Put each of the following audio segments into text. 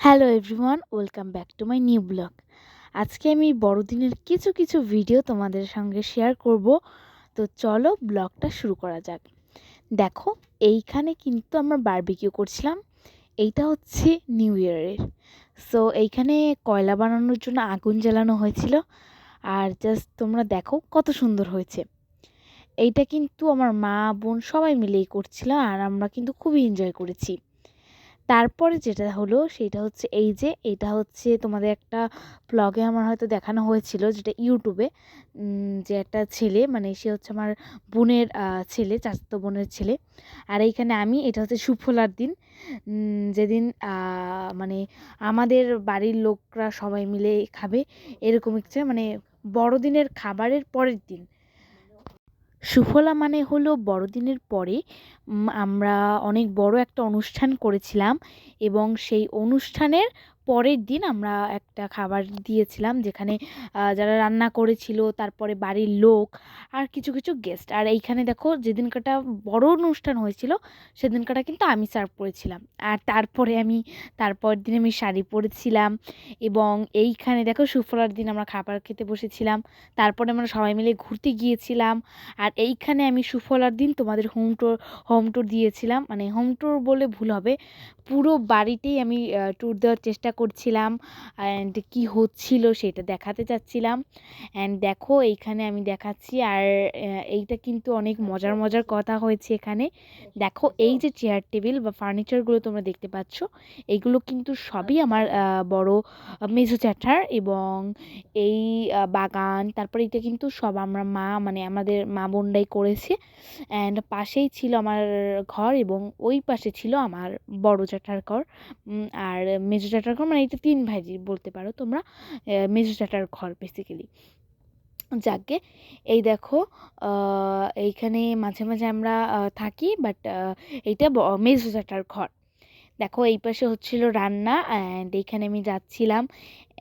Hello everyone, welcome back to my new blog. আজকে আমি বড়দিনের কিছু ভিডিও তোমাদের সঙ্গে শেয়ার করব। তো চলো ব্লগটা শুরু করা যাক। দেখো, এইখানে কিন্তু আমরা বারবিকিউ করছিলাম। এইটা হচ্ছে নিউ ইয়ারের। সো এইখানে কয়লা বানানোর জন্য আগুন জ্বালানো হয়েছিল। আর জাস্ট তোমরা দেখো কত সুন্দর হয়েছে। এইটা কিন্তু আমার মা বোন সবাই মিলেই করছিলাম, আর আমরা কিন্তু খুবই এনজয় করেছি। তারপরে যেটা হলো সেটা হচ্ছে এই যে এটা হচ্ছে তোমাদের একটা ব্লগে আমার হয়তো দেখানো হয়েছিল, যেটা ইউটিউবে, যে একটা ছেলে, মানে সে হচ্ছে আমার বোনের ছেলে, চাচাতো বোনের ছেলে। আর এইখানে আমি, এটা হচ্ছে সুফলার দিন, যেদিন মানে আমাদের বাড়ির লোকরা সবাই মিলে খাবে, এরকম একটা মানে বড়দিনের খাবারের পরের দিন। সুফলা মানে হলো বড়দিনের পরে আমরা অনেক বড় একটা অনুষ্ঠান করেছিলাম, এবং সেই অনুষ্ঠানের পরের দিন আমরা একটা খাবার দিয়েছিলাম, যেখানে যারা রান্না করেছিল, তারপরে বাড়ির লোক, আর কিছু কিছু গেস্ট। আর এইখানে দেখো, যেদিনকাটা বড় অনুষ্ঠান হয়েছিল সেদিনকাটা কিন্তু আমি সার্ভ করেছিলাম। আর তারপরে আমি তারপর দিন আমি শাড়ি পরেছিলাম, এবং এইখানে দেখো সুফলার দিন আমরা খাবার খেতে বসেছিলাম। তারপরে আমরা সবাই মিলে ঘুরতে গিয়েছিলাম। আর এইখানে আমি সুফলার দিন তোমাদের হোম ট্যুর দিয়েছিলাম, মানে হোম ট্যুর বলে ভুল হবে, পুরো বাড়িতেই আমি ট্যুর দেওয়ার চেষ্টা করছিলাম, অ্যান্ড কি হচ্ছিল সেটা দেখাতে চাচ্ছিলাম। অ্যান্ড দেখো এইখানে আমি দেখাচ্ছি। আর এইটা কিন্তু অনেক মজার মজার কথা হয়েছে এখানে। দেখো, এই যে চেয়ার টেবিল বা ফার্নিচারগুলো তোমরা দেখতে পাচ্ছ, এইগুলো কিন্তু সবই আমার বড় মেজো জ্যাঠার, এবং এই বাগান, তারপরে এটা কিন্তু সব আমরা মানে আমাদের মা বোনরাই করেছে। অ্যান্ড পাশেই ছিল আমার ঘর, এবং ওই পাশে ছিল আমার বড় জ্যাঠার ঘর, আর মেজো জ্যাঠার ঘর, মানে এটা তিন ভাইজি বলতে পারো তোমরা, মেজো জ্যাঠার ঘর বেসিক্যালি। যাকে এই দেখো, এইখানে মাঝে মাঝে আমরা থাকি, বাট এইটা মেজো জ্যাঠার ঘর। দেখো, এই পাশে হচ্ছিল রান্না, অ্যান্ড এইখানে আমি যাচ্ছিলাম।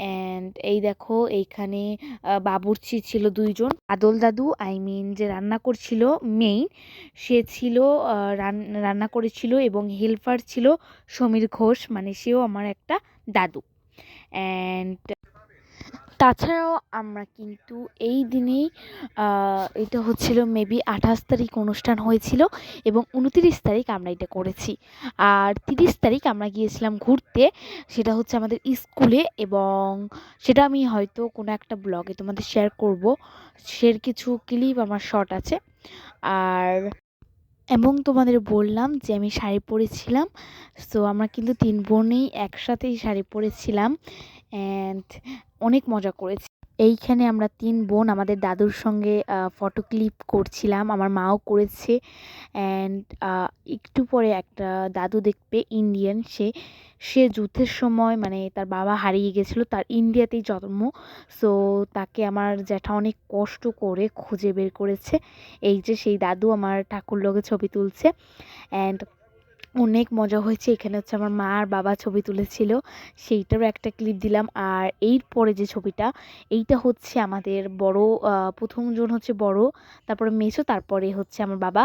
অ্যান্ড এই দেখো, এইখানে বাবুর্চি ছিল দুইজন, আদল দাদু, আই মিন যে রান্না করছিল মেইন, সে ছিল, রান্না করেছিল, এবং হেল্পার ছিল সমীর ঘোষ, মানে সেও আমার একটা দাদু। অ্যান্ড তাছাড়াও আমরা কিন্তু এই দিনেই, এটা হচ্ছিল মেবি 28 তারিখ অনুষ্ঠান হয়েছিল, এবং 29 তারিখ আমরা এটা করেছি। আর 30 তারিখ আমরা গিয়েছিলাম ঘুরতে, সেটা হচ্ছে আমাদের স্কুলে, এবং সেটা আমি হয়তো কোনো একটা ব্লগে তোমাদের শেয়ার করব। কিছু ক্লিপ আমার শর্ট আছে। আর এবং তোমাদের বললাম যে আমি শাড়ি পরেছিলাম। সো আমরা কিন্তু তিন বোনেই একসাথেই শাড়ি পরেছিলাম, অ্যান্ড অনেক মজা করেছি। এইখানে আমরা তিন বোন আমাদের দাদুর সঙ্গে ফটো ক্লিক করছিলাম, আমার মাও করেছে। অ্যান্ড একটু পরে একটা দাদু দেখবে, ইন্ডিয়ান, সে যুদ্ধের সময়, মানে তার বাবা হারিয়ে গেছিলো, তার ইন্ডিয়াতেই জন্ম। সো তাকে আমার জ্যাঠা অনেক কষ্ট করে খুঁজে বের করেছে। এই যে সেই দাদু আমার ঠাকুর লগে ছবি তুলছে, অ্যান্ড অনেক মজা হয়েছে। এখানে হচ্ছে আমার মা আর বাবা ছবি তুলেছিল, সেইটারও একটা ক্লিপ দিলাম। আর এর পরে যে ছবিটা, এইটা হচ্ছে আমাদের বড়, প্রথমজন হচ্ছে বড়, তারপরে মেসো, তারপরে হচ্ছে আমার বাবা,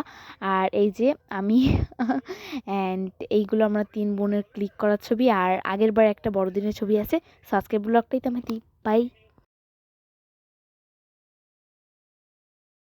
আর এই যে আমি। অ্যান্ড এইগুলো আমরা তিন বোনের ক্লিক করার ছবি। আর আগের বার একটা বড়দিনের ছবি আছে। সো আজকের ব্লগটাই তো আমি বাই।